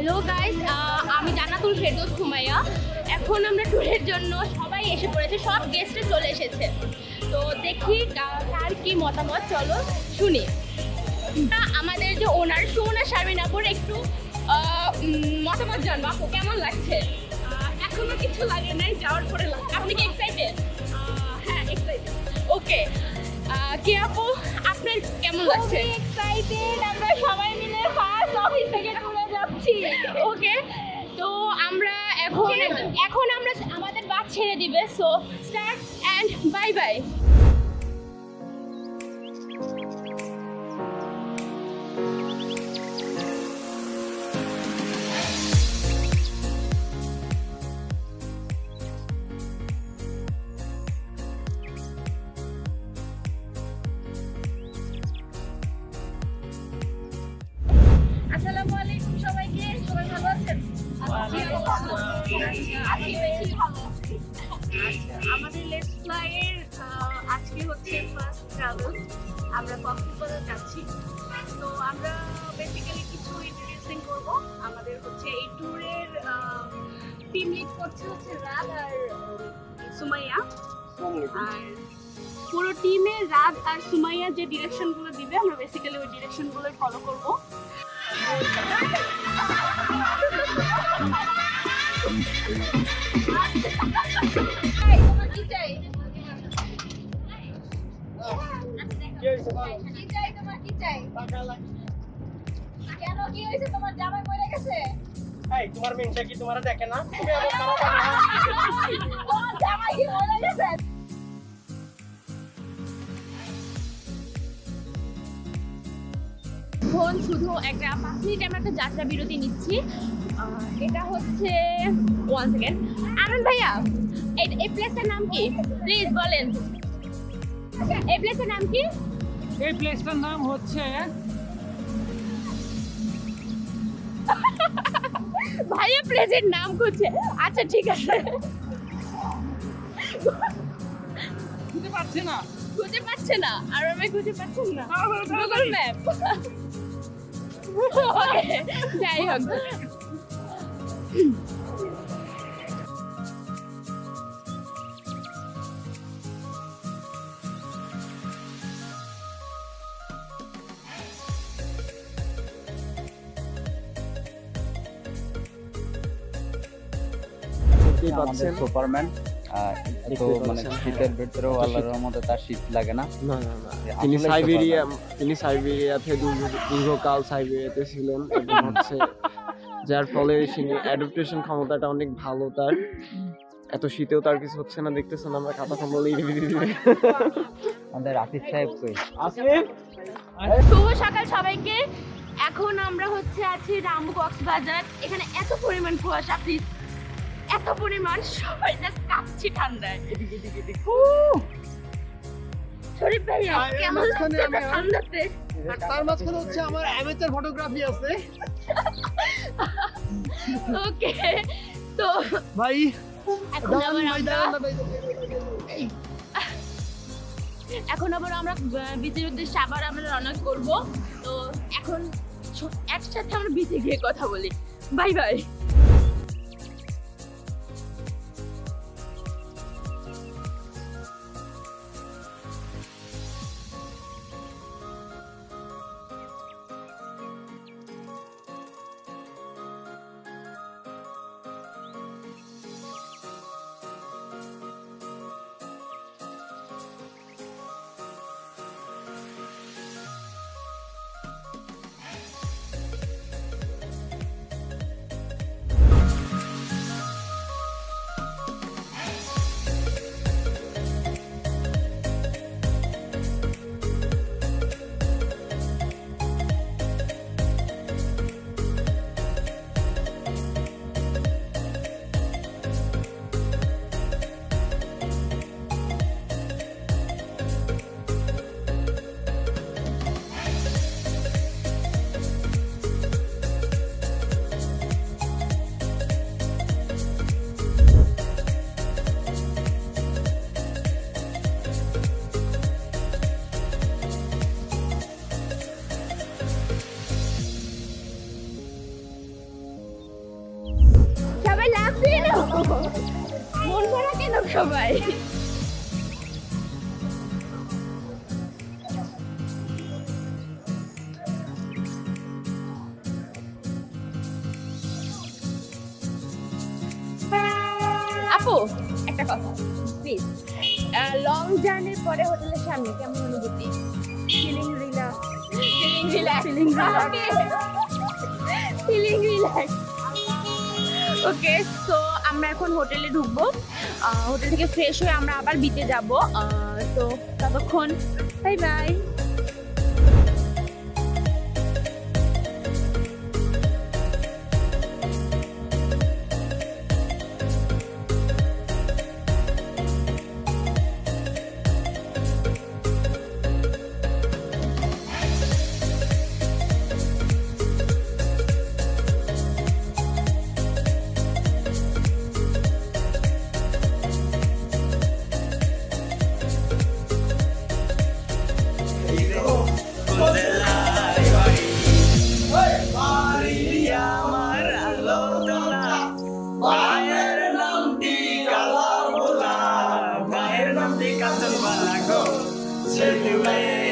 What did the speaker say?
Hello guys, আমি জান্নাতুল ফেরদৌস সুমাইয়া। এখন আমরা ট্যুরের জন্য সবাই এসে পড়েছে, সব গেস্টে চলে এসেছে। তো দেখি কার কি মতামত, চলো শুনি। আমাদের যে ওনার সুমনা শারমিন আপুর একটু মতামত জানবো। আপু কেমন লাগছে? এখনো কিছু লাগে নাই, যাওয়ার পরে লাগে। আপনি কি এক্সাইটেড? হ্যাঁ, এক্সাইটেড। ওকে, কি আপু আপনার কেমন লাগছে? এক্সাইটেড, আমরা সবাই মিলে ফার্স্ট অফিস থেকে ট্যুরে যাচ্ছি। ওকে, তো আমরা এখন আমরা আমাদের বাস ছেড়ে দিবে। So start and bye bye. আসসালামু আলাইকুম সবাইকে, সবাই ভালো আছেন? আমাদের লেটস ফ্লাইয়ের আজকে হচ্ছে ফার্স্ট ট্রাভেল। আমরা কক্সবাজার যাচ্ছি। তো আমরা বেসিক্যালি কিছু ইন্ট্রোডিউসিং করব। আমাদের হচ্ছে এই ট্যুরের টিম লিড করছে হচ্ছে রাত আর সুমাইয়া। আর পুরো টিমে রাত আর সুমাইয়া যে ডিরেকশনগুলো দিবে, আমরা বেসিক্যালি ওই ডিরেকশনগুলোই ফলো করব। কেন কি হয়েছে? তোমার জামাই মরে গেছে? তোমার মেনটা কি তোমার দেখে না? তোমার জামাই কি মরে গেছে? এখন শুধু একটা 5 মিনিট আমরা একটা যাত্রা বিরতি নিচ্ছি। এটা হচ্ছে 1 সেকেন্ড। আনন্দ ভাইয়া, এই প্লেসটার নাম কি প্লিজ বলেন? এই প্লেসের নাম কি? এই প্লেসটার নাম হচ্ছে ভাইয়া প্লেসের নাম খুঁজছে। আচ্ছা ঠিক আছে, খুঁজে পাচ্ছি না। খুঁজে পাচ্ছে না? আর আমি খুঁজে পাচ্ছেন না গুগল ম্যাপ। ওকে, যাই হোক। আমাদের সুপারম্যান তো মানে শীতের ভিতরেও আল্লাহর রহমতে তার শীত লাগে না। তিনি সাইবেরিয়াতে দীর্ঘকাল সাইবেরিয়াতে ছিলেন এবং হচ্ছে যার ফলে অ্যাডাপ্টেশন ক্ষমতাটা অনেক ভালো তার। এত শীতেও তার কিছু হচ্ছে না, দেখতেছেন আমরা খাতা কম্বল আমাদের আতিফ সাহেব কই? শুভ সকাল সবাইকে। এখন আমরা হচ্ছে আছি রামু কক্সবাজার। এখানে এত পরিমাণ কুয়াশা, প্লিজ এত পরিমাণ, সবাই জাস্ট কাঁপছি ঠান্ডায়। শরীফ ভাইয়া কেমন লাগছে ঠান্ডাতে? তার মাঝখানে হচ্ছে আমার অ্যামেচার ফটোগ্রাফি আছে ওকে, তো ভাই। এখন আবার আমরা বিচের উদ্দেশ্যে আবার আমরা রওনা করব। তো এখন একসাথে আমরা বিচে গিয়ে কথা বলি। Bye bye. সবাই। আপু একটা কথা প্লিজ, লং জার্নির পরে হোটেলের সামনে কেমন অনুভূতি? Feeling relax. Feeling relax, Feeling relaxed. Feeling relax. Okay, so আমরা এখন হোটেলে ঢুকবো। হোটেল থেকে ফ্রেশ হয়ে আমরা আবার বিচে যাব। তো ততক্ষণ বাই বাই। Say